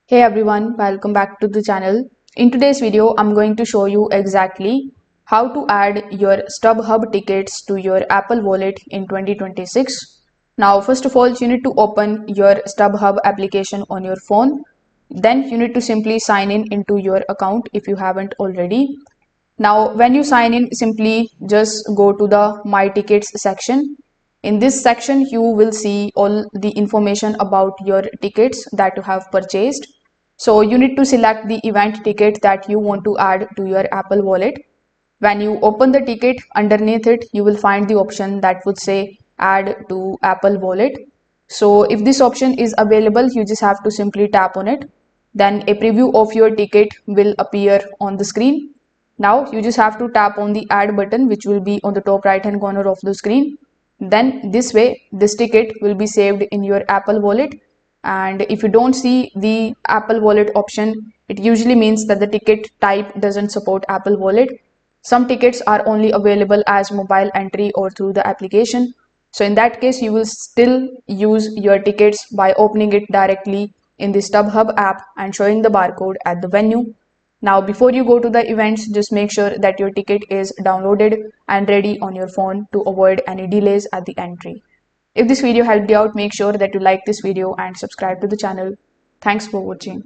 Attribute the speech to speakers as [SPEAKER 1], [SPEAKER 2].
[SPEAKER 1] Hey everyone, welcome back to the channel. In today's video, I'm going to show you exactly how to add your StubHub tickets to your Apple Wallet in 2026. Now, first of all, you need to open your StubHub application on your phone. Then you need to simply sign in into your account if you haven't already. Now, when you sign in, simply just go to the My Tickets section. In this section, you will see all the information about your tickets that you have purchased. So you need to select the event ticket that you want to add to your Apple Wallet. When you open the ticket, underneath it, you will find the option that would say Add to Apple Wallet. So if this option is available, you just have to simply tap on it. Then a preview of your ticket will appear on the screen. Now you just have to tap on the add button, which will be on the top right hand corner of the screen. Then this way, this ticket will be saved in your Apple Wallet. And if you don't see the Apple Wallet option, it usually means that the ticket type doesn't support Apple Wallet. Some tickets are only available as mobile entry or through the application. So in that case, you will still use your tickets by opening it directly in the StubHub app and showing the barcode at the venue. Now, before you go to the events, just make sure that your ticket is downloaded and ready on your phone to avoid any delays at the entry. If this video helped you out, make sure that you like this video and subscribe to the channel. Thanks for watching.